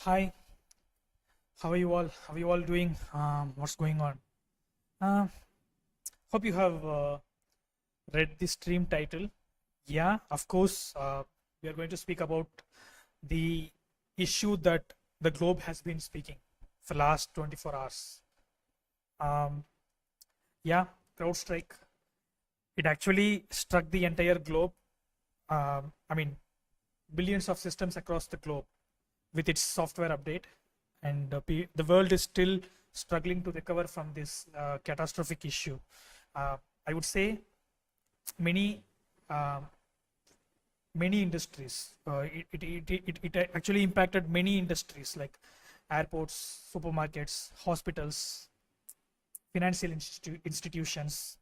Hi, how are you all? How are you all doing? What's going on? Uh, Hope you have read the stream title. Yeah, of course, we are going to speak about the issue that the globe has been speaking for last 24 hours. Um, yeah, Crowdstrike. It actually struck the entire globe. I mean, billions of systems across the globe with its software update, and the world is still struggling to recover from this catastrophic issue. I would say many uh, many industries. It actually impacted many industries like airports, supermarkets, hospitals, financial institutions,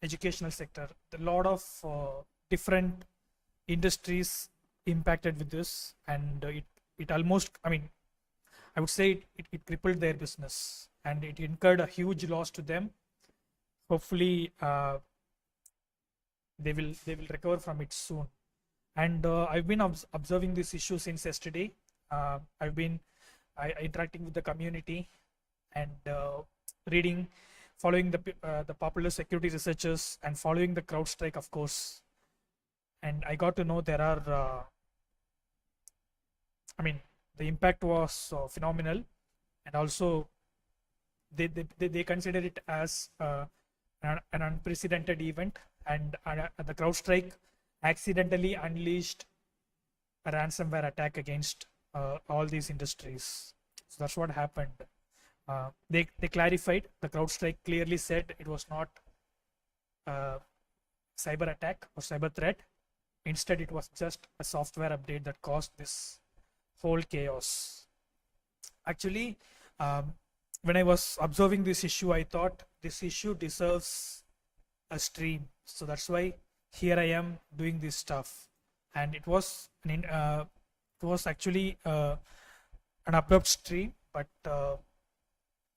educational sector. A lot of different industries impacted with this, and it almost, I mean, I would say it crippled their business and it incurred a huge loss to them. Hopefully, they will recover from it soon. And I've been observing this issue since yesterday. I've been interacting with the community and reading, following the popular security researchers and following the CrowdStrike, of course. And I got to know there are, I mean, the impact was phenomenal, and also they consider it as an unprecedented event, and the CrowdStrike accidentally unleashed a ransomware attack against all these industries. So that's what happened. They clarified. The CrowdStrike clearly said it was not a cyber attack or cyber threat. Instead, it was just a software update that caused this whole chaos. Actually, when I was observing this issue, I thought this issue deserves a stream. So that's why here I am doing this stuff. And it was actually an abrupt stream, but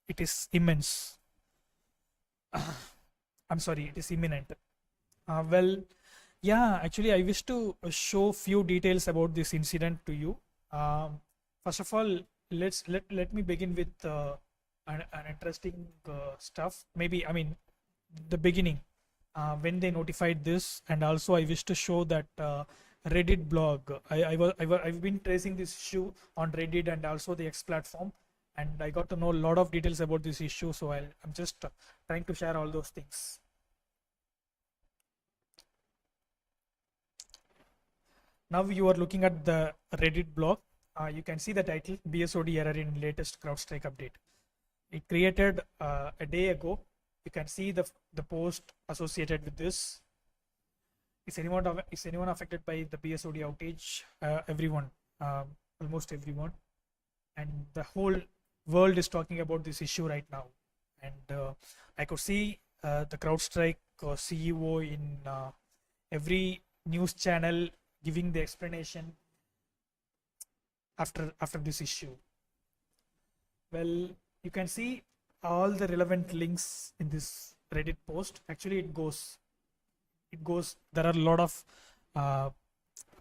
it is immense. I'm sorry, it is imminent. Well, yeah, actually, I wish to show few details about this incident to you. First of all, let me begin with an interesting stuff. Maybe, I mean, the beginning when they notified this, and also I wish to show that Reddit blog. I've been tracing this issue on Reddit and also the X platform, and I got to know a lot of details about this issue. So I'm just trying to share all those things. Now you are looking at the Reddit blog. You can see the title BSOD error in latest CrowdStrike update. It created a day ago. You can see the post associated with this. Is anyone affected by the BSOD outage? Everyone, almost everyone, and the whole world is talking about this issue right now. And I could see the CrowdStrike CEO in every news channel giving the explanation after this issue. Well, you can see all the relevant links in this Reddit post. Actually, it goes. There are a lot of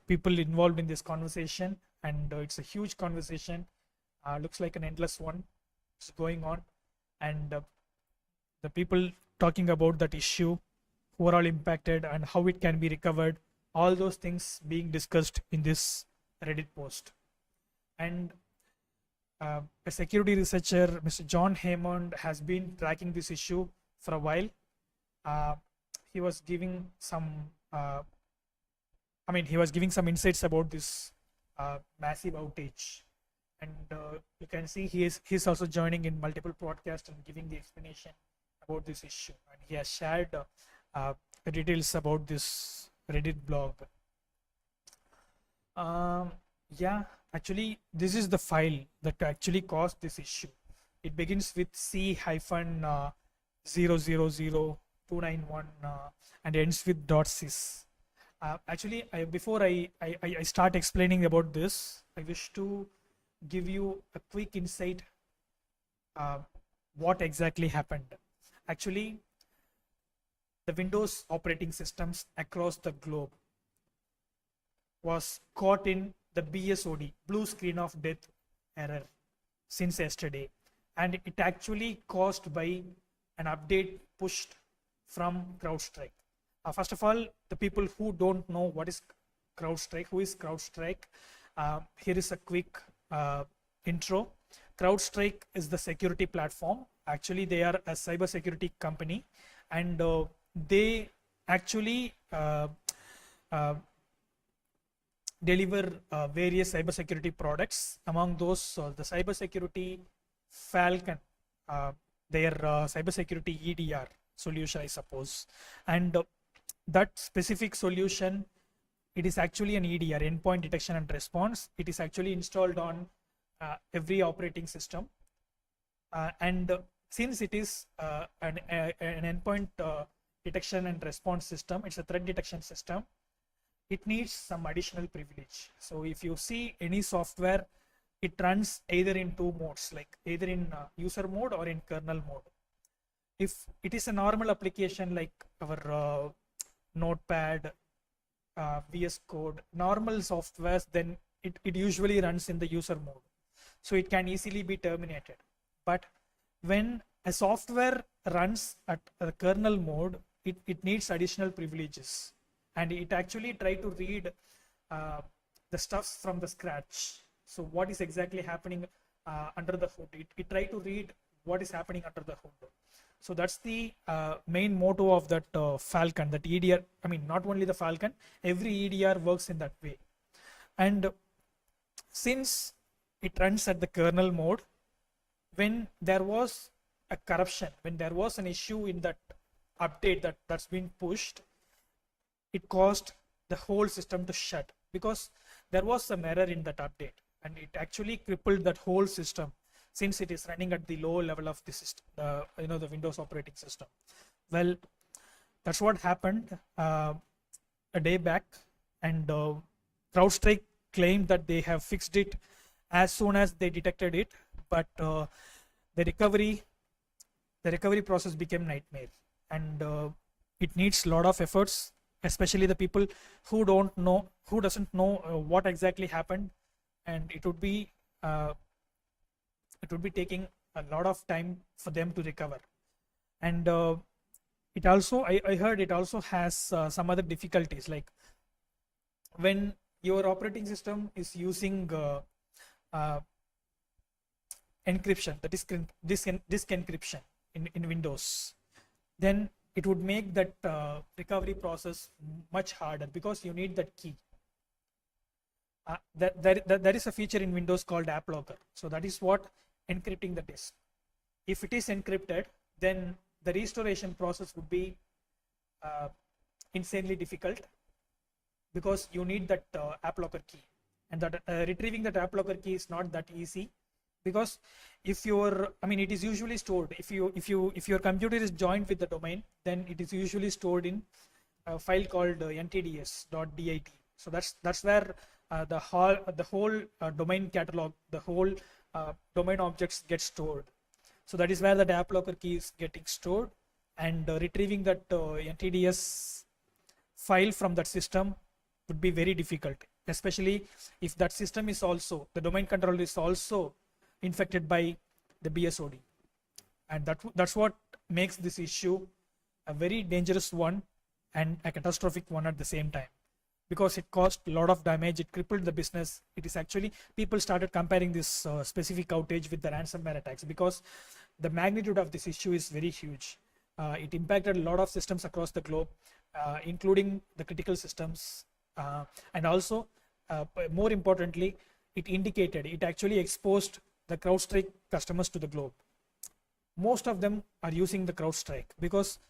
people involved in this conversation, and it's a huge conversation. Looks like an endless one. It's going on, and the people talking about that issue, who are all impacted, and how it can be recovered. All those things being discussed in this Reddit post. And a security researcher, Mr. John Hammond, has been tracking this issue for a while. He was giving some, he was giving some insights about this massive outage, and you can see he's also joining in multiple podcasts and giving the explanation about this issue, and he has shared details about this Reddit blog. Yeah, actually, this is the file that actually caused this issue. It begins with C hyphen 000291 and ends with .sys. Actually, before I start explaining about this, I wish to give you a quick insight what exactly happened. Actually, the Windows operating systems across the globe was caught in the BSOD, blue screen of death error, since yesterday, and it actually caused by an update pushed from Crowdstrike. First of all, the people who don't know what is Crowdstrike, who is Crowdstrike, here is a quick intro. Crowdstrike is the security platform. Actually, they are a cybersecurity company, and they actually deliver various cybersecurity products. Among those, the cybersecurity Falcon, their cybersecurity EDR solution, I suppose, and that specific solution, it is actually an EDR, endpoint detection and response. It is actually installed on every operating system, and since it is an endpoint detection and response system, it's a threat detection system, it needs some additional privilege. So if you see any software, it runs either in two modes, like either in user mode or in kernel mode. If it is a normal application like our Notepad, VS Code, normal softwares, then it usually runs in the user mode, so it can easily be terminated. But when a software runs at a kernel mode, it needs additional privileges, and it actually try to read the stuff from the scratch. So what is exactly happening under the hood? It try to read what is happening under the hood. So that's the main motto of that Falcon, that EDR. I mean, not only the Falcon, every EDR works in that way. And since it runs at the kernel mode, when there was a corruption, when there was an issue in that update that's been pushed, it caused the whole system to shut, because there was some error in that update, and it actually crippled that whole system, since it is running at the low level of the system, the Windows operating system. Well, that's what happened a day back, and Crowdstrike claimed that they have fixed it as soon as they detected it, but the recovery process became nightmare, and it needs a lot of efforts, especially the people who doesn't know what exactly happened, and it would be taking a lot of time for them to recover. And it also, I heard it also has some other difficulties, like when your operating system is using encryption, that is disk encryption in Windows, then it would make that recovery process much harder, because you need that key. There is a feature in Windows called App Locker. So that is what encrypting the disk. If it is encrypted, then the restoration process would be insanely difficult, because you need that App Locker key, and that retrieving that App Locker key is not that easy, because if it is usually stored, if your computer is joined with the domain, then it is usually stored in a file called ntds.dit. So that's where the whole domain catalog, the whole domain objects get stored. So that is where the App Locker key is getting stored, and retrieving that ntds file from that system would be very difficult, especially if that system is also, the domain controller is also infected by the BSOD, and that's what makes this issue a very dangerous one and a catastrophic one at the same time, because it caused a lot of damage. It crippled the business. It is actually, people started comparing this specific outage with the ransomware attacks, because the magnitude of this issue is very huge. It impacted a lot of systems across the globe, including the critical systems, and also more importantly, it actually exposed the Crowdstrike customers to the globe. Most of them are using the Crowdstrike because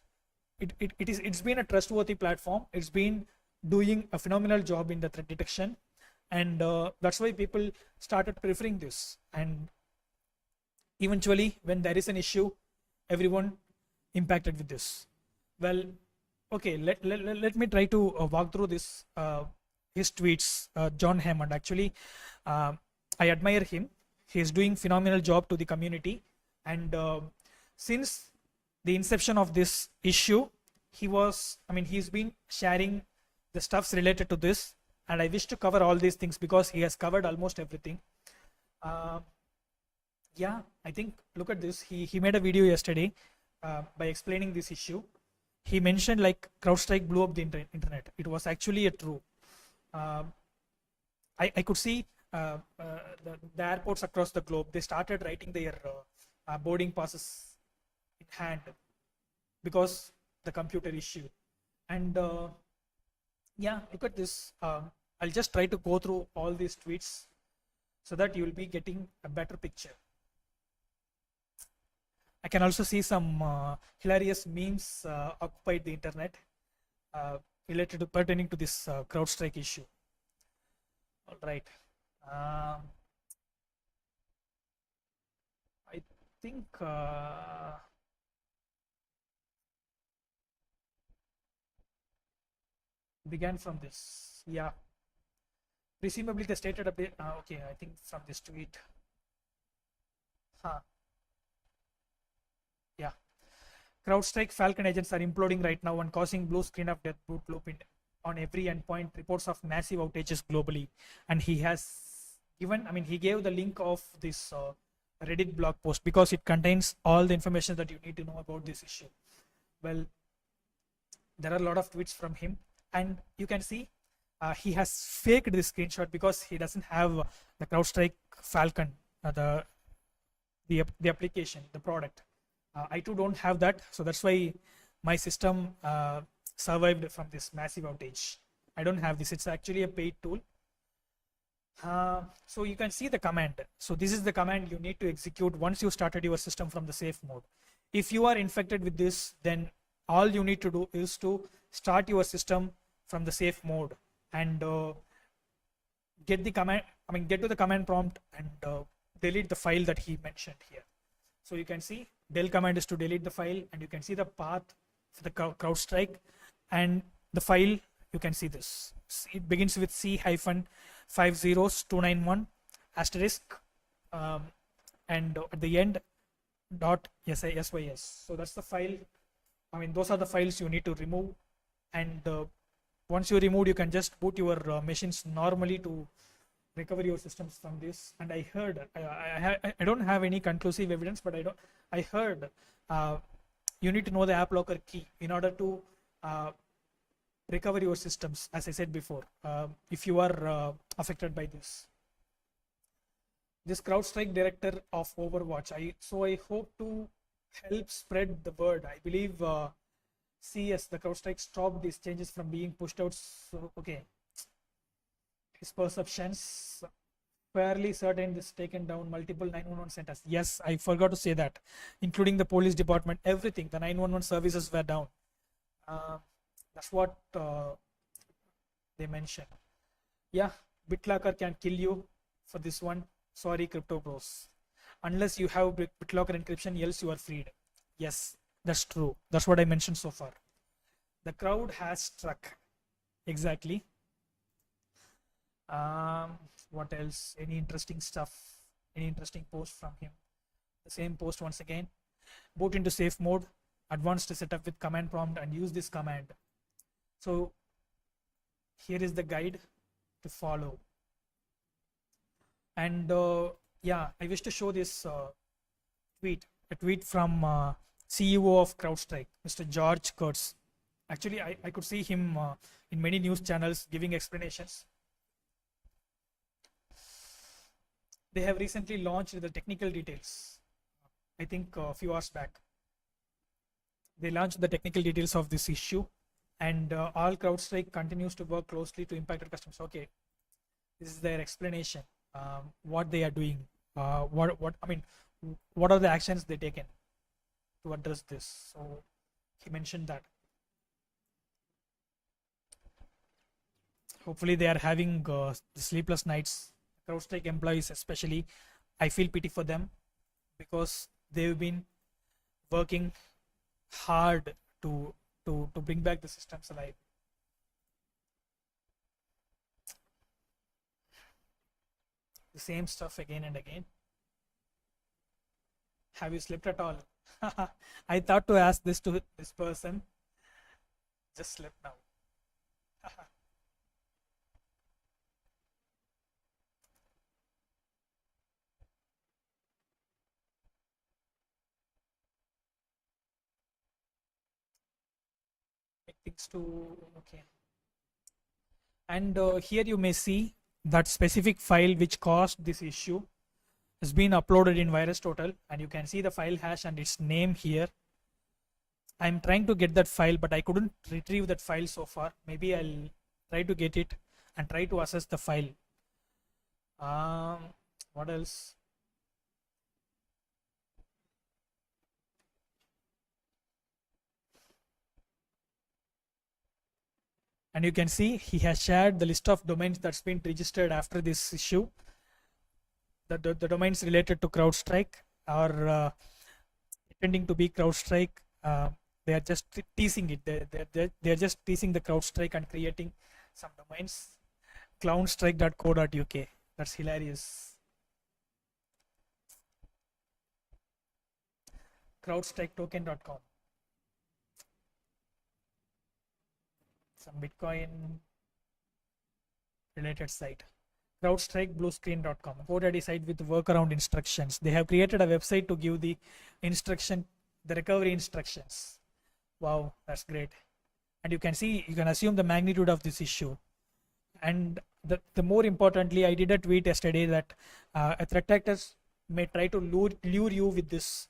it's been a trustworthy platform. It's been doing a phenomenal job in the threat detection, and that's why people started preferring this. And eventually, when there is an issue, everyone impacted with this. Well, okay, let me try to walk through this his tweets. John Hammond, actually, I admire him. He is doing phenomenal job to the community, and since the inception of this issue, he's been sharing the stuffs related to this, and I wish to cover all these things because he has covered almost everything. Yeah, I think look at this. He made a video yesterday by explaining this issue. He mentioned like CrowdStrike blew up the internet. It was actually a true. Um I could see the airports across the globe. They started writing their boarding passes in hand because the computer issue. And yeah, look at this. I'll just try to go through all these tweets so that you will be getting a better picture. I can also see some hilarious memes occupied the internet related to pertaining to this CrowdStrike issue. All right. I think began from this. Yeah. Presumably they stated a bit. Okay, I think from this tweet. Huh. Yeah. CrowdStrike Falcon agents are imploding right now and causing blue screen of death boot loop on every endpoint. Reports of massive outages globally, and he has given. I mean, he gave the link of this Reddit blog post because it contains all the information that you need to know about this issue. Well, there are a lot of tweets from him, and you can see he has faked this screenshot because he doesn't have the CrowdStrike Falcon, the application, the product. I too don't have that, so that's why my system survived from this massive outage. I don't have this. It's actually a paid tool. So you can see the command. So this is the command you need to execute once you started your system from the safe mode. If you are infected with this, then all you need to do is to start your system from the safe mode and get the command. I mean, get to the command prompt and delete the file that he mentioned here. So you can see del command is to delete the file, and you can see the path for the CrowdStrike, and the file, you can see this. It begins with C-50s291 asterisk and at the end .sys. So that's the file. I mean, those are the files you need to remove, and once you remove, you can just boot your machines normally to recover your systems from this. And I heard, I don't have any conclusive evidence, but I heard you need to know the app locker key in order to recover your systems, as I said before, if you are affected by this. This CrowdStrike director of Overwatch, so I hope to help spread the word. I believe CS, the CrowdStrike, stopped these changes from being pushed out. So, okay. His perceptions, fairly certain this taken down multiple 911 centers. Yes, I forgot to say that, including the police department, everything. The 911 services were down. That's what they mentioned. Yeah, BitLocker can kill you for this one. Sorry, crypto bros. Unless you have BitLocker encryption, else you are freed. Yes, that's true. That's what I mentioned so far. The crowd has struck. Exactly. What else? Any interesting stuff? Any interesting post from him? The same post once again. Boot into safe mode. Advanced setup with command prompt and use this command. So here is the guide to follow. And yeah, I wish to show this tweet. A tweet from CEO of CrowdStrike, Mr. George Kurtz. Actually, I could see him in many news channels giving explanations. They have recently launched the technical details. I think a few hours back. They launched the technical details of this issue, and all CrowdStrike continues to work closely to impacted customers. Okay, this is their explanation. What they are doing. What I mean, what are the actions they taken to address this? So he mentioned that. Hopefully they are having the sleepless nights. CrowdStrike employees especially, I feel pity for them because they've been working hard to bring back the systems alive. The same stuff again and again. Have you slept at all? I thought to ask this to this person. Just slept now. things to okay. And here you may see that specific file which caused this issue has been uploaded in VirusTotal, and you can see the file hash and its name here. I'm trying to get that file, but I couldn't retrieve that file so far. Maybe I'll try to get it and try to access the file. What else? And you can see he has shared the list of domains that's been registered after this issue. The domains related to CrowdStrike are pretending to be CrowdStrike. They are just teasing it. They're just teasing the CrowdStrike and creating some domains. clownstrike.co.uk. That's hilarious. crowdstriketoken.com. Some Bitcoin related site. Crowdstrike bluescreen.com. GoDaddy site with workaround instructions. They have created a website to give the recovery instructions. Wow, that's great. And you can see, you can assume the magnitude of this issue. And the more importantly, I did a tweet yesterday that threat actors may try to lure you with this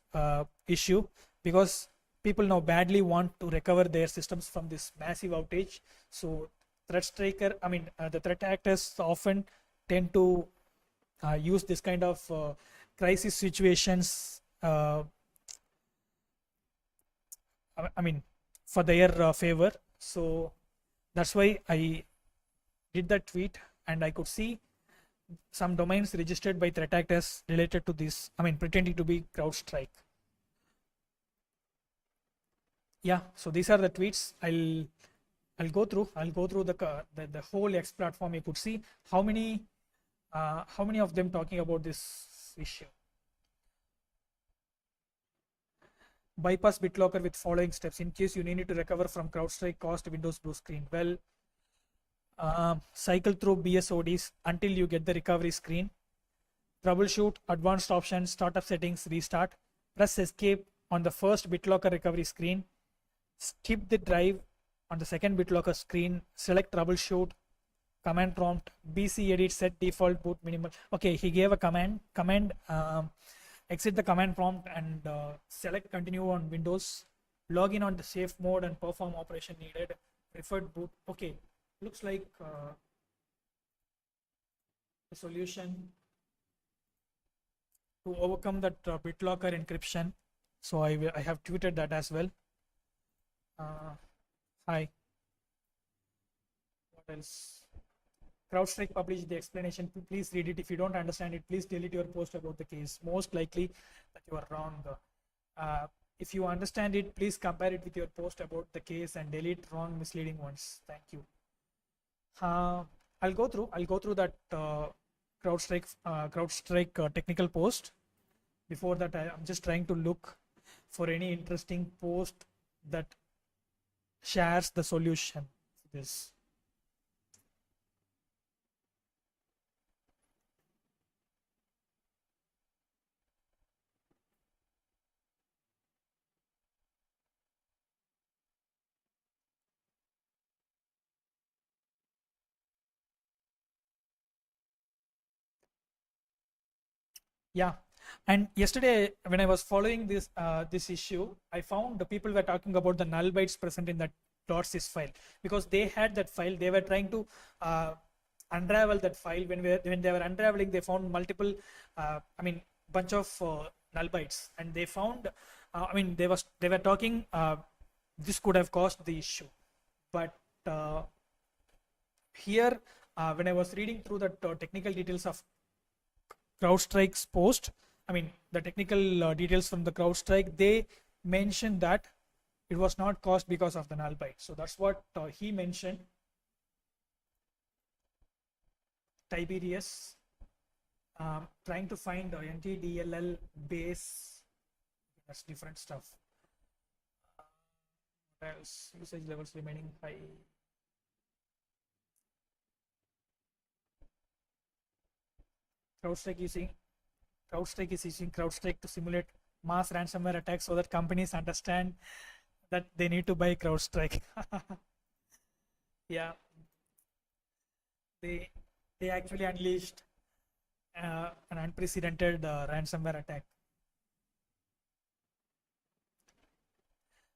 issue, because people now badly want to recover their systems from this massive outage. So the threat actors often tend to use this kind of crisis situations for their favor. So that's why I did that tweet, and I could see some domains registered by threat actors related to this, pretending to be CrowdStrike. Yeah, so these are the tweets. I'll go through the whole X platform. You could see how many of them talking about this issue. Bypass BitLocker with following steps in case you need to recover from CrowdStrike caused Windows blue screen. Well, cycle through BSODs until you get the recovery screen. Troubleshoot, advanced options, startup settings, restart. Press escape on the first BitLocker recovery screen. Skip the drive on the second BitLocker screen. Select troubleshoot. Command prompt. BC edit set default boot minimal. Okay, he gave a command. Exit the command prompt and select continue on Windows. Log in on the safe mode and perform operation needed. Preferred boot. Okay, looks like a solution to overcome that BitLocker encryption. So I have tweeted that as well. Hi. What else? CrowdStrike published the explanation. Please read it. If you don't understand it, please delete your post about the case. Most likely that you are wrong. If you understand it, please compare it with your post about the case and delete wrong, misleading ones. Thank you. I'll go through that CrowdStrike technical post. Before that, I'm just trying to look for any interesting post that shares the solution to this. Yeah, and yesterday when I was following this issue, I found the people were talking about the null bytes present in that .sys file, because they had that file. They were trying to unravel that file. When they were unraveling, they found multiple, bunch of null bytes, and they found, they were talking. This could have caused the issue, but here when I was reading through the technical details of CrowdStrike's post, the technical details from the CrowdStrike, they mentioned that it was not caused because of the null byte. So that's what he mentioned. Tiberius, trying to find NTDLL base. That's different stuff. What else? Usage levels remaining high. CrowdStrike is using CrowdStrike to simulate mass ransomware attacks so that companies understand that they need to buy CrowdStrike. Yeah, they they actually unleashed an unprecedented ransomware attack.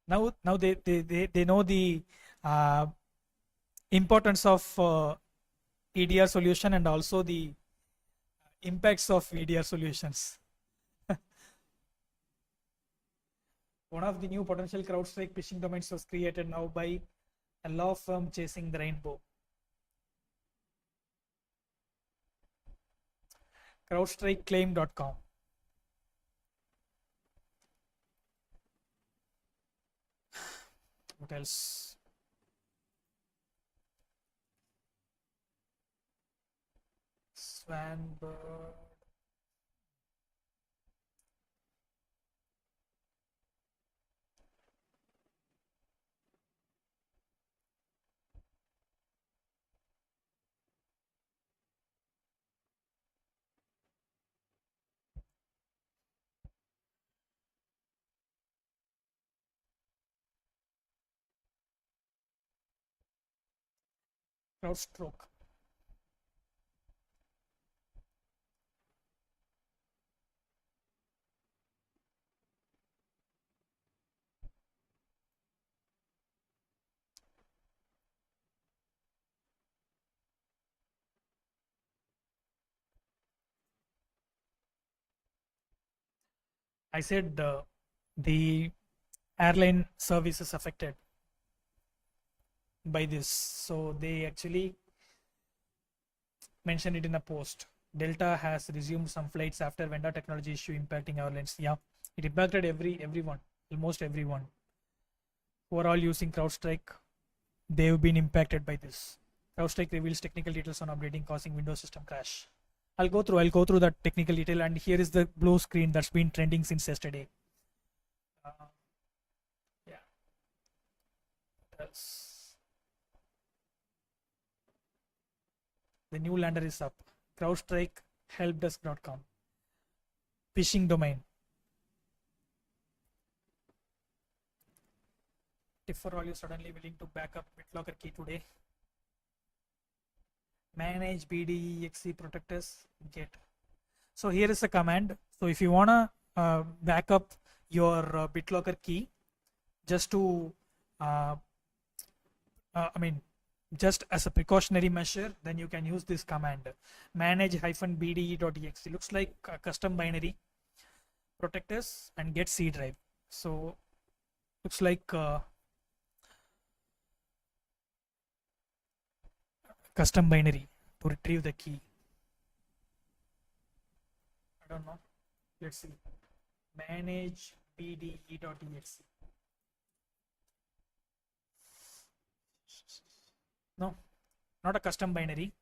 Now they know the uh, importance of EDR solution and also the impacts of EDR solutions. One of the new potential CrowdStrike phishing domains was created now by a law firm chasing the rainbow. CrowdStrikeClaim.com. What else? Swanbird. Crowdstroke. I said the airline service is affected by this. So they actually mentioned it in a post. Delta has resumed some flights after vendor technology issue impacting airlines. Yeah, it impacted everyone, almost everyone who are all using CrowdStrike. They've been impacted by this. CrowdStrike reveals technical details on updating causing Windows system crash. I'll go through that technical detail, and here is the blue screen that's been trending since yesterday. Uh, yeah, that's the new lander is up. CrowdStrike helpdesk.com. Phishing domain. If for all you suddenly willing to back up BitLocker key today, manage BDEXE protectors get. So here is a command. So if you wanna back up your BitLocker key, just to I mean, just as a precautionary measure, then you can use this command, manage-bde.exe. Looks like a custom binary, protectors and get C drive. So looks like custom binary to retrieve the key. I don't know. Let's see. Manage-bde.exe. No, not a custom binary.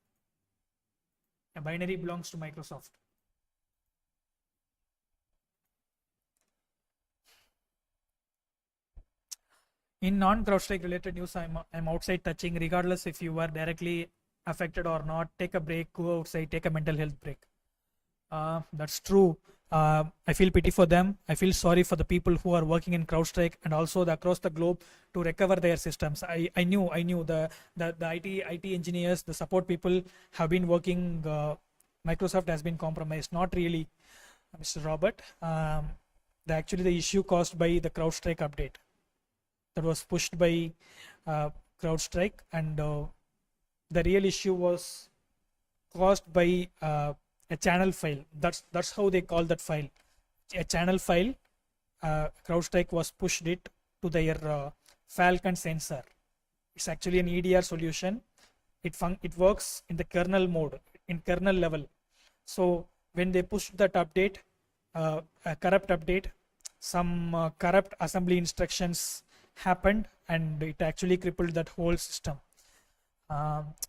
A binary belongs to Microsoft. In non-CrowdStrike related news, I'm outside touching, regardless if you were directly affected or not. Take a break, go outside, take a mental health break. That's true. I feel pity for them. I feel sorry for the people who are working in CrowdStrike and also across the globe to recover their systems. I knew the IT engineers, the support people have been working. Microsoft has been compromised. Not really, Mr. Robert. Actually the issue caused by the CrowdStrike update that was pushed by CrowdStrike, and the real issue was caused by a channel file. That's how they call that file, a channel file. CrowdStrike was pushed it to their Falcon sensor. It's actually an EDR solution. It works in the kernel mode, in kernel level. So when they pushed that update, a corrupt update, some corrupt assembly instructions happened, and it actually crippled that whole system.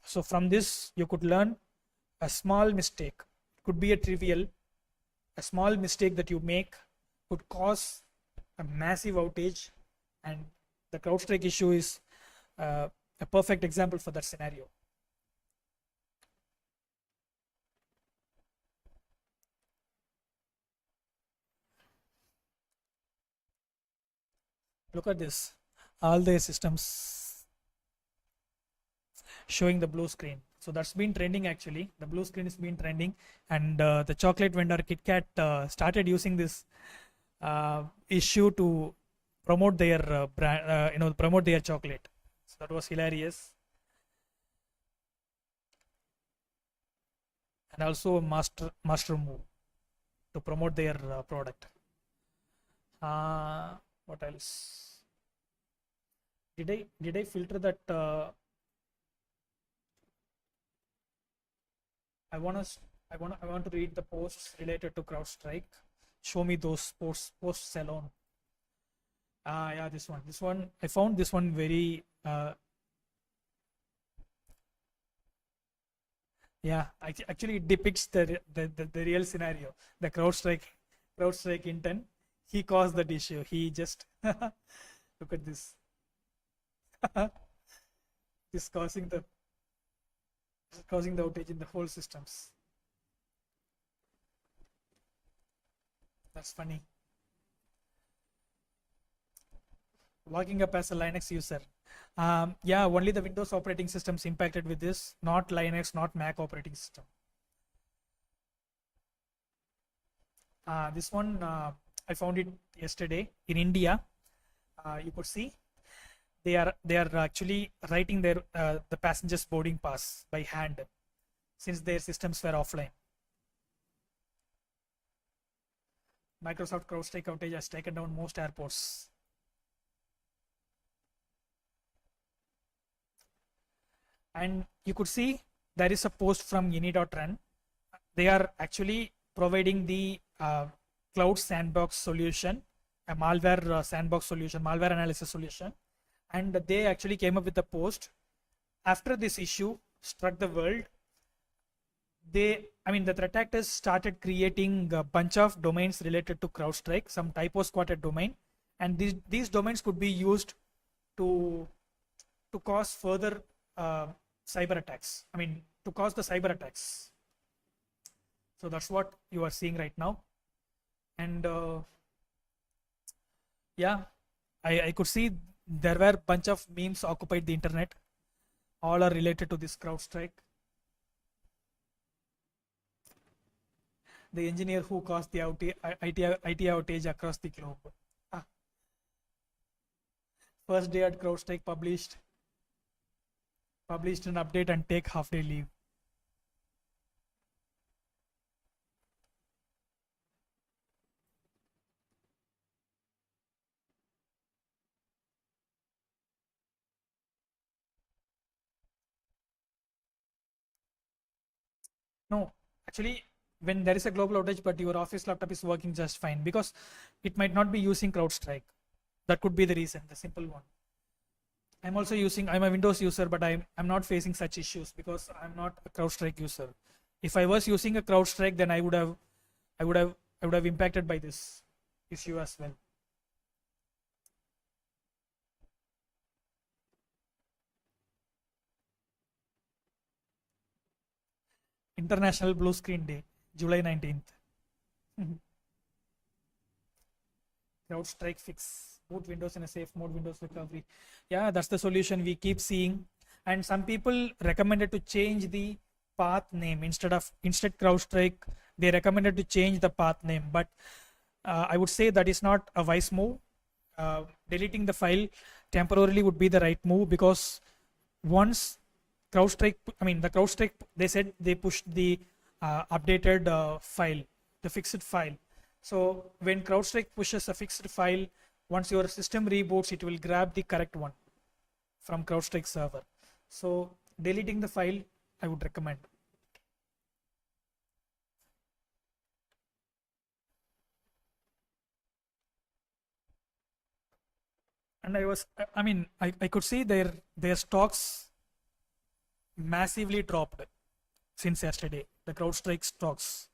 So from this you could learn a small mistake, could be a trivial, a small mistake that you make could cause a massive outage, and the CrowdStrike issue is a perfect example for that scenario. Look at this. all their systems showing the blue screen. So that's been trending actually. The blue screen has been trending, and the chocolate vendor KitKat started using this issue to promote their brand, promote their chocolate. So that was hilarious, and also a master move to promote their product. What else? Did I filter that? I want to read the posts related to CrowdStrike. Show me those posts alone. Yeah, this one. This one I found this one very yeah. Actually, it depicts the real scenario. The CrowdStrike intern. He caused that issue. He just look at this. This causing the outage in the whole systems. That's funny. Logging up as a Linux user. Yeah, only the Windows operating systems impacted with this, not Linux, not Mac operating system. This one I found it yesterday in India. You could see they are actually writing the passengers boarding pass by hand since their systems were offline. Microsoft CrowdStrike outage has taken down most airports. And you could see there is a post from ini.run. They are actually providing the cloud sandbox solution, a malware sandbox solution, malware analysis solution. And they actually came up with a post after this issue struck the world. The threat actors started creating a bunch of domains related to CrowdStrike, some typo squatted domain, and these domains could be used to cause further cyber attacks. To cause the cyber attacks. So that's what you are seeing right now, and yeah, I could see there were a bunch of memes occupied the internet. All are related to this CrowdStrike. The engineer who caused the IT outage across the globe. Ah. First day at CrowdStrike published an update and take half day leave. No, actually, when there is a global outage but your office laptop is working just fine, because it might not be using CrowdStrike. That could be the reason, the simple one. I'm a Windows user, but I'm not facing such issues because I'm not a CrowdStrike user. If I was using a CrowdStrike, then I would have impacted by this issue as well. International Blue Screen Day, July 19th. CrowdStrike fix. Boot Windows in a safe mode, Windows recovery. Yeah, that's the solution we keep seeing. And some people recommended to change the path name instead CrowdStrike. They recommended to change the path name, but I would say that is not a wise move. Deleting the file temporarily would be the right move, because once the CrowdStrike, they said they pushed the updated file, the fixed file. So when CrowdStrike pushes a fixed file, once your system reboots, it will grab the correct one from CrowdStrike server. So deleting the file, I would recommend. And I could see their stocks massively dropped since yesterday. The CrowdStrike stocks.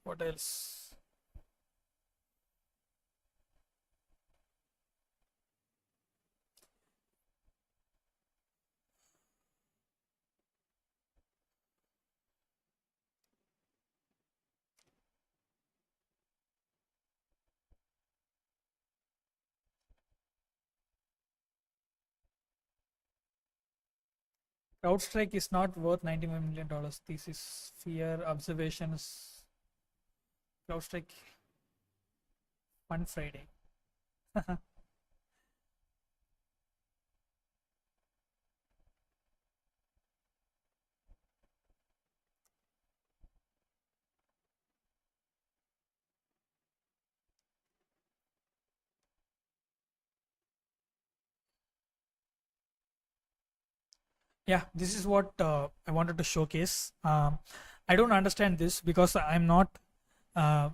What else? Crowdstrike is not worth $91 million. This is fear observations. Crowdstrike Fun Friday. Yeah, this is what I wanted to showcase. I don't understand this because I'm not. Uh,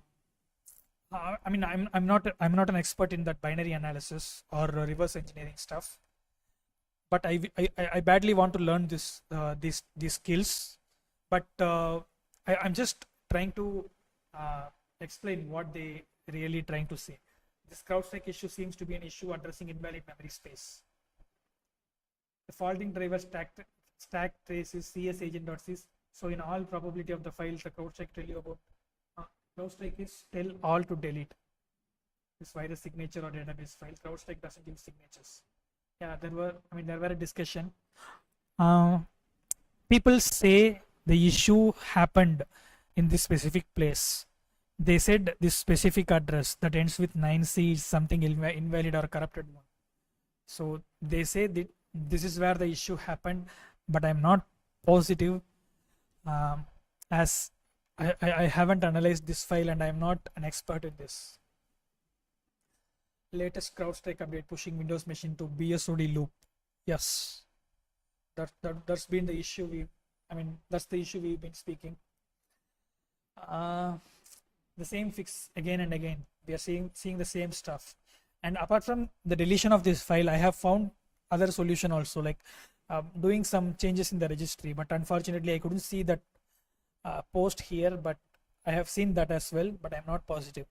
I'm not an expert in that binary analysis or reverse engineering stuff. But I badly want to learn these skills. But I'm just trying to explain what they really trying to say. This CrowdStrike issue seems to be an issue addressing invalid memory space. The faulting driver stack traces CS agent.sys. So in all probability of the files, the CrowdStrike tell you about CrowdStrike is tell all to delete this virus signature or database file. CrowdStrike doesn't use signatures. Yeah, there were a discussion. People say the issue happened in this specific place. They said this specific address that ends with 9C is something invalid or corrupted one. So they say that this is where the issue happened, but I'm not positive, as I haven't analyzed this file and I'm not an expert in this. Latest CrowdStrike update pushing Windows machine to BSOD loop. Yes, that's been the issue. That's the issue we've been speaking. The same fix again and again. We are seeing the same stuff. And apart from the deletion of this file, I have found other solution also, like doing some changes in the registry. But unfortunately, I couldn't see that post here. But I have seen that as well. But I'm not positive.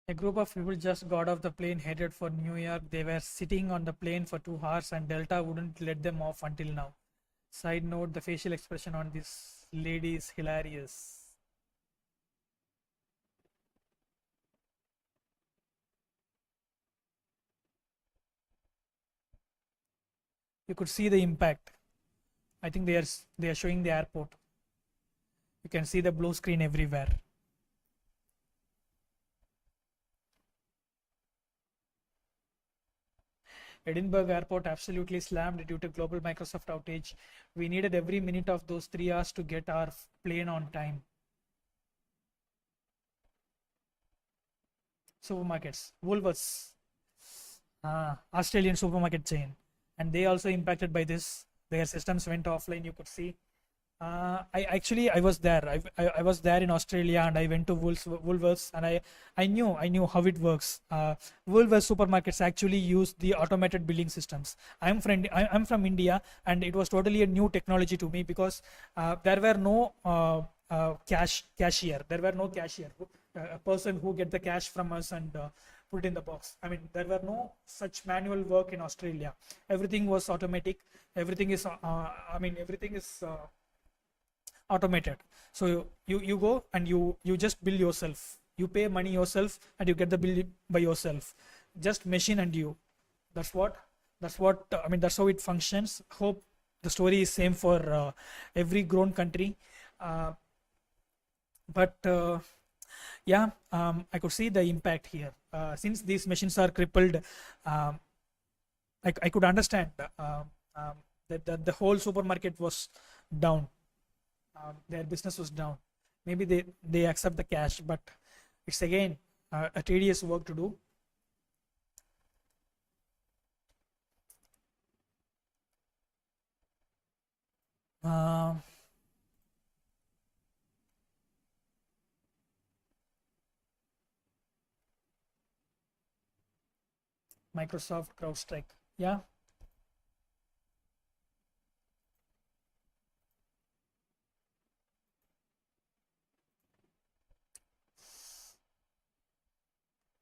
A group of people just got off the plane headed for New York. They were sitting on the plane for 2 hours and Delta wouldn't let them off until now. Side note, the facial expression on this lady is hilarious. You could see the impact. I think they are showing the airport. You can see the blue screen everywhere. Edinburgh Airport absolutely slammed due to global Microsoft outage. We needed every minute of those 3 hours to get our plane on time. Supermarkets, Woolworths, Australian supermarket chain, and they also impacted by this. Their systems went offline. You could see. I was there. I was there in Australia, and I went to Woolworths, and I knew how it works. Woolworths supermarkets actually use the automated billing systems. I'm from India, and it was totally a new technology to me because there were no cashier. There were no cashier, a person who get the cash from us and put it in the box. There were no such manual work in Australia. Everything was automatic. Everything is automated. So you go and you just bill yourself. You pay money yourself and you get the bill by yourself. Just machine and you. That's how it functions. Hope the story is same for every grown country. Yeah, I could see the impact here. Since these machines are crippled, I could understand that the whole supermarket was down. Their business was down. Maybe they accept the cash, but it's again a tedious work to do. Uh, Microsoft CrowdStrike. Yeah.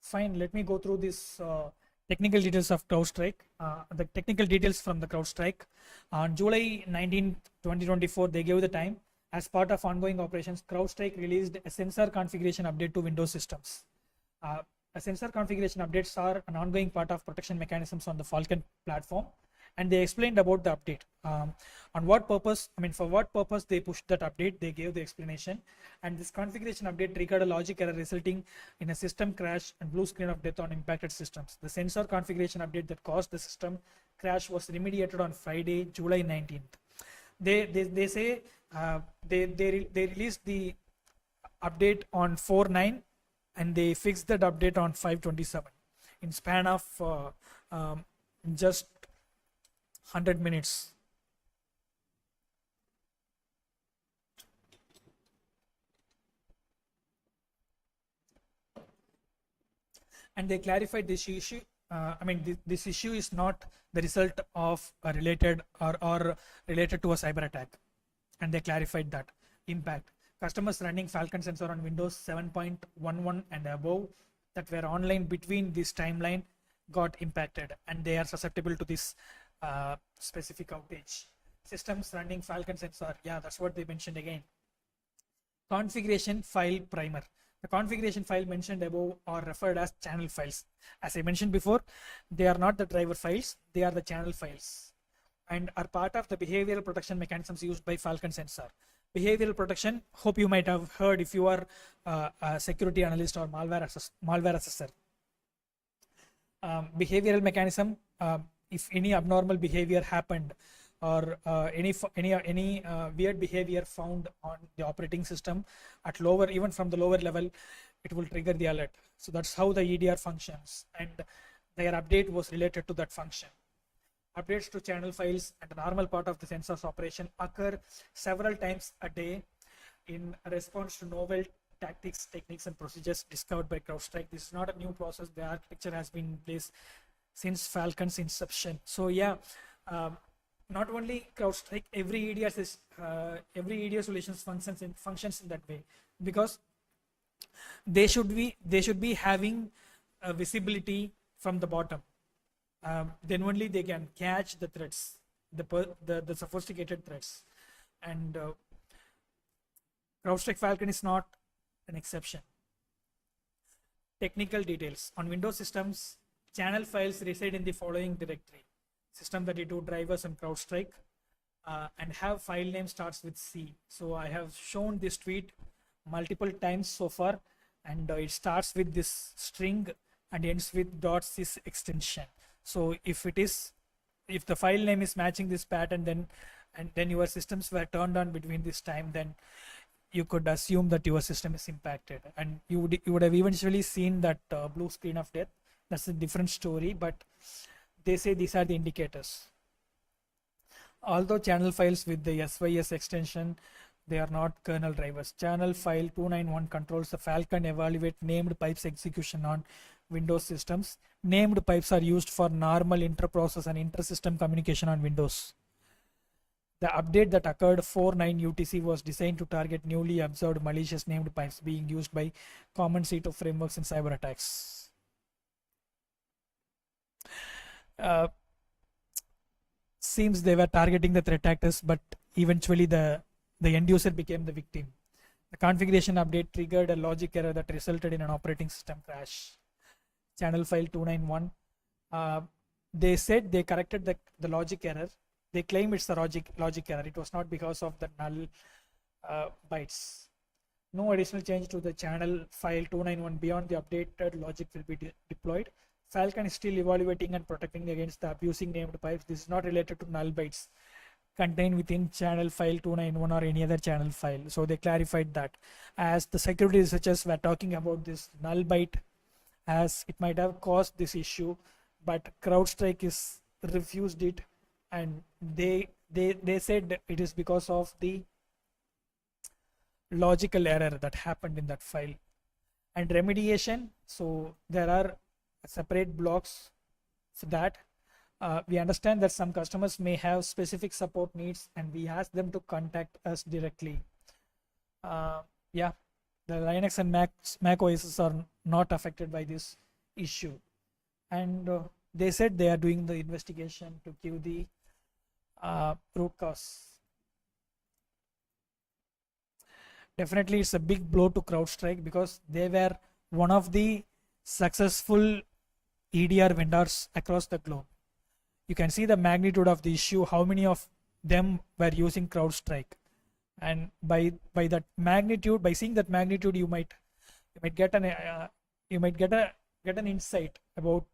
Fine. Let me go through this technical details of CrowdStrike. The technical details from the CrowdStrike. On July 19, 2024, they gave the time. As part of ongoing operations, CrowdStrike released a sensor configuration update to Windows systems. Uh, a sensor configuration updates are an ongoing part of protection mechanisms on the Falcon platform, and they explained about the update. On what purpose, for what purpose they pushed that update, they gave the explanation. And this configuration update triggered a logic error resulting in a system crash and blue screen of death on impacted systems. The sensor configuration update that caused the system crash was remediated on Friday, July 19th. They say they released the update on 4/9, and they fixed that update on 5/27 in span of just 100 minutes. And they clarified this issue. This issue is not the result of a related or related to a cyber attack, and they clarified that impact. Customers running Falcon sensor on Windows 7.11 and above that were online between this timeline got impacted, and they are susceptible to this specific outage. Systems running Falcon sensor, yeah, that's what they mentioned again. Configuration file primer. The configuration file mentioned above are referred as channel files. As I mentioned before, they are not the driver files, they are the channel files, and are part of the behavioral protection mechanisms used by Falcon sensor. Behavioral protection, hope you might have heard if you are a security analyst or malware assessor. Behavioral mechanism, if any abnormal behavior happened, or any weird behavior found on the operating system at lower, even from the lower level, it will trigger the alert. So that's how the EDR functions, and their update was related to that function. Updates to channel files and the normal part of the sensor's operation occur several times a day in response to novel tactics, techniques, and procedures discovered by CrowdStrike. This is not a new process. The architecture has been in place since Falcon's inception. So yeah, not only CrowdStrike, every EDR solutions functions in that way, because they should be having a visibility from the bottom. Then only they can catch the threats, the sophisticated threats, and CrowdStrike Falcon is not an exception. Technical details. On Windows systems, channel files reside in the following directory: System32 drivers and CrowdStrike, and have file name starts with C. So I have shown this tweet multiple times so far, and it starts with this string and ends with .sys extension. So if the file name is matching this pattern, then your systems were turned on between this time, then you could assume that your system is impacted, and you would have eventually seen that blue screen of death. That's a different story, but they say these are the indicators. Although channel files with the SYS extension, they are not kernel drivers. Channel file 291 controls the Falcon evaluate named pipes execution on Windows systems. Named pipes are used for normal inter-process and inter-system communication on Windows. The update that occurred 4/9 UTC was designed to target newly observed malicious named pipes being used by common set of frameworks in cyber attacks. Seems they were targeting the threat actors, but eventually the end user became the victim. The configuration update triggered a logic error that resulted in an operating system crash. Channel file 291. They said they corrected the logic error. They claim it's a logic error. It was not because of the null bytes. No additional change to the channel file 291 beyond the updated logic will be deployed. Falcon is still evaluating and protecting against the abusing named pipes. This is not related to null bytes contained within channel file 291 or any other channel file. So they clarified that. As the security researchers were talking about this null byte, as it might have caused this issue, but CrowdStrike is refused it, and they They said it is because of the logical error that happened in that file. And remediation, so there are separate blocks for that. We understand that some customers may have specific support needs, and we ask them to contact us directly. Yeah, the Linux and Mac OSs are not affected by this issue, and they said they are doing the investigation to give the root cause. Definitely, it's a big blow to CrowdStrike because they were one of the successful EDR vendors across the globe. You can see the magnitude of the issue, how many of them were using CrowdStrike. And by that magnitude, by seeing that magnitude, you might get an get an insight about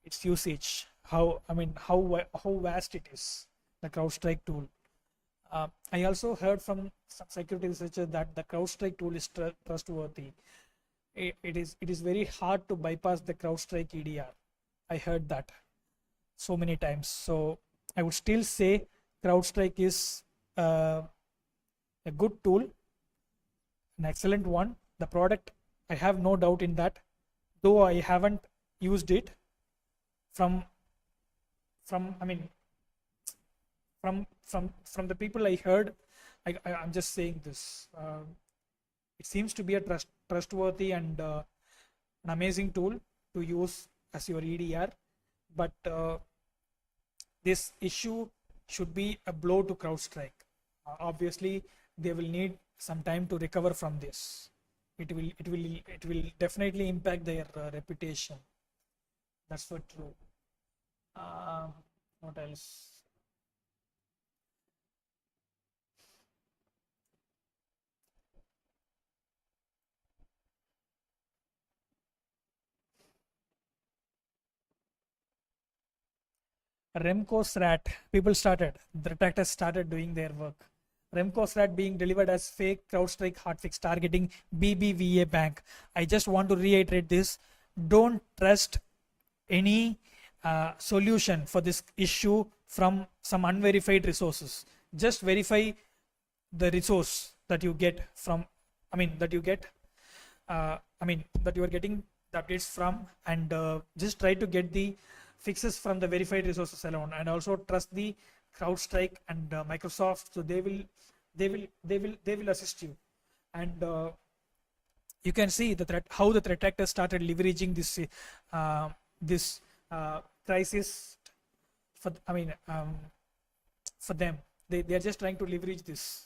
its usage. How vast it is, the CrowdStrike tool. I also heard from some security researchers that the CrowdStrike tool is trustworthy. It is very hard to bypass the CrowdStrike EDR. I heard that so many times. So I would still say CrowdStrike is a good tool, an excellent one. The product, I have no doubt in that, though I haven't used it. From I mean from the people I heard, I'm just saying this. It seems to be a trustworthy and an amazing tool to use as your EDR, but this issue should be a blow to CrowdStrike. Obviously, they will need some time to recover from this. It will definitely impact their reputation. That's for true. Uh, what else? Remco's rat, the attackers started doing their work. Remco's rat being delivered as fake CrowdStrike hotfix targeting BBVA Bank. I just want to reiterate this. Don't trust any solution for this issue from some unverified resources. Just verify the resource that you get from, that you get, that you are getting the updates from, and just try to get the fixes from the verified resources alone, and also trust the CrowdStrike and Microsoft. So they will assist you, and you can see the threat, how the threat actors started leveraging this crisis for for them. They are just trying to leverage this.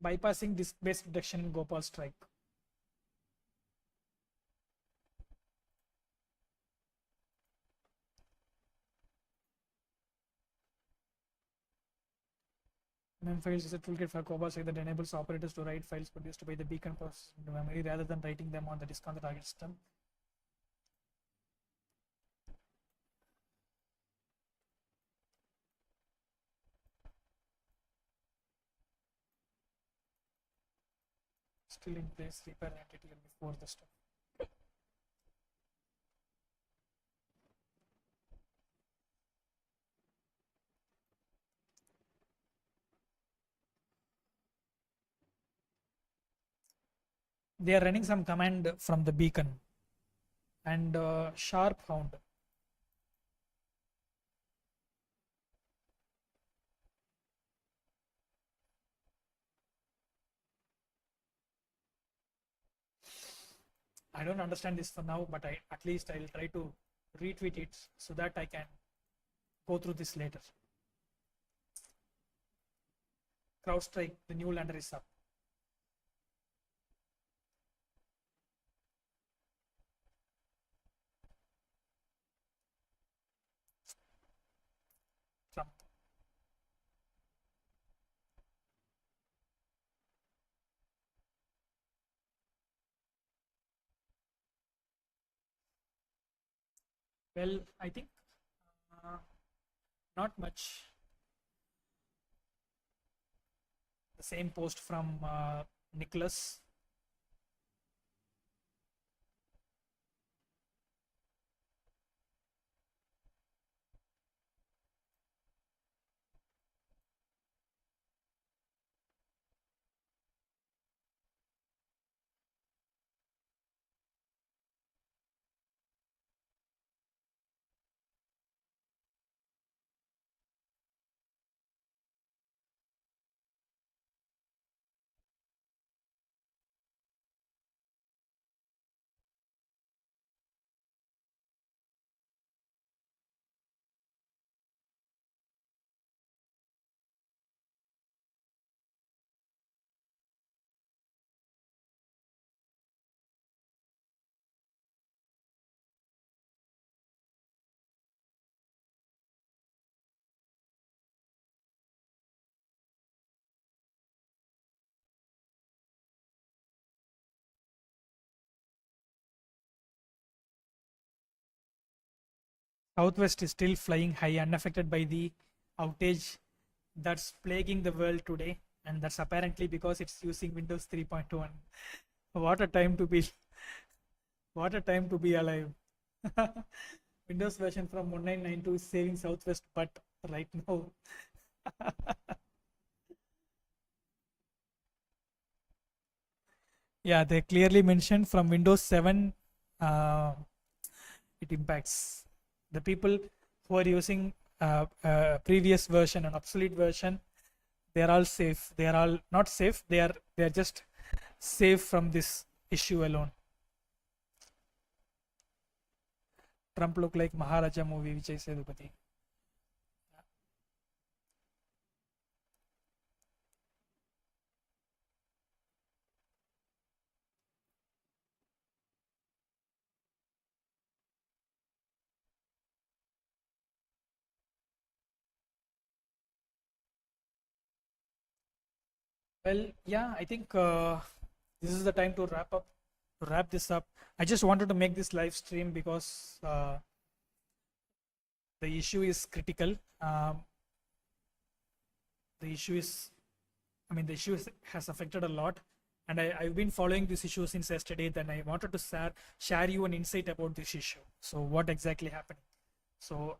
Bypassing disk based detection in Gopal strike. Memfiles is a toolkit for Cobalt strike that enables operators to write files produced by the beacon process into memory rather than writing them on the disk on the target system. Still in place, repair entity before the stuff. They are running some command from the beacon and sharp hound. I don't understand this for now, but at least I'll try to retweet it so that I can go through this later. CrowdStrike, the new lander is up. Trump. Well, I think uh, not much. The same post from Nicholas. Southwest is still flying high, unaffected by the outage that's plaguing the world today, and that's apparently because it's using Windows 3.1. What a time to be! What a time to be alive! Windows version from 1992 is saving Southwest, but right now, yeah, they clearly mentioned from Windows 7, uh, it impacts the people who are using previous version and obsolete version. They are all safe. They are all not safe. They are just safe from this issue alone. Trump look like Maharaja movie, Vijay Sethupathi. Well, yeah, I think this is the time to wrap up. To wrap this up, I just wanted to make this live stream because the issue is critical. The issue is, I mean, the issue has affected a lot, and I've been following this issue since yesterday. Then I wanted to share you an insight about this issue. So, what exactly happened? So,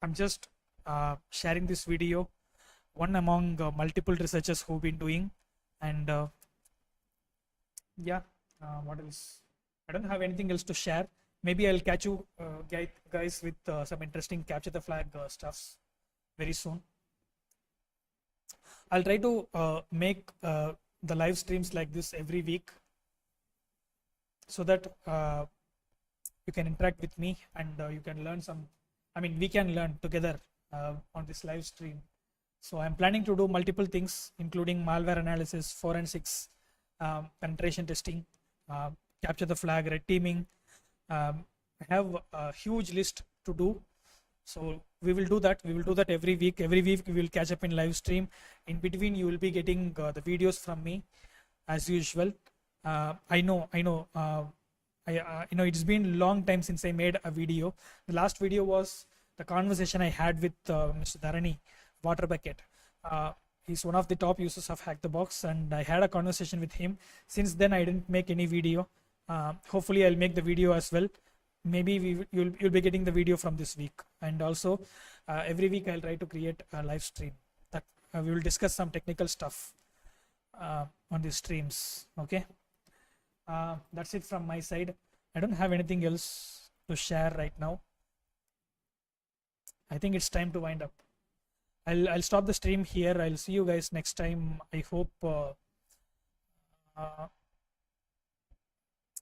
I'm just sharing this video, one among multiple researchers who've been doing, and yeah, what else? I don't have anything else to share. Maybe I'll catch you guys with some interesting capture the flag stuffs very soon. I'll try to make the live streams like this every week so that you can interact with me and you can learn some. I mean, we can learn together on this live stream. So I'm planning to do multiple things, including malware analysis, forensics, penetration testing, capture the flag, red teaming. I have a huge list to do. So we will do that. We will do that every week. Every week we will catch up in live stream. In between, you will be getting the videos from me, as usual. I know. It's been a long time since I made a video. The last video was the conversation I had with Mr. Dharani Water Bucket. He's one of the top users of Hack the Box, and I had a conversation with him. Since then, I didn't make any video. Hopefully, I'll make the video as well. Maybe you'll be getting the video from this week, and also every week I'll try to create a live stream that we will discuss some technical stuff on these streams. Okay, that's it from my side. I don't have anything else to share right now. I think it's time to wind up. I'll stop the stream here. I'll see you guys next time. I hope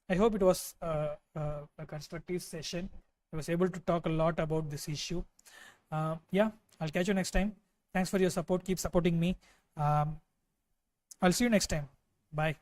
it was a constructive session. I was able to talk a lot about this issue. Yeah, I'll catch you next time. Thanks for your support. Keep supporting me. I'll see you next time. Bye.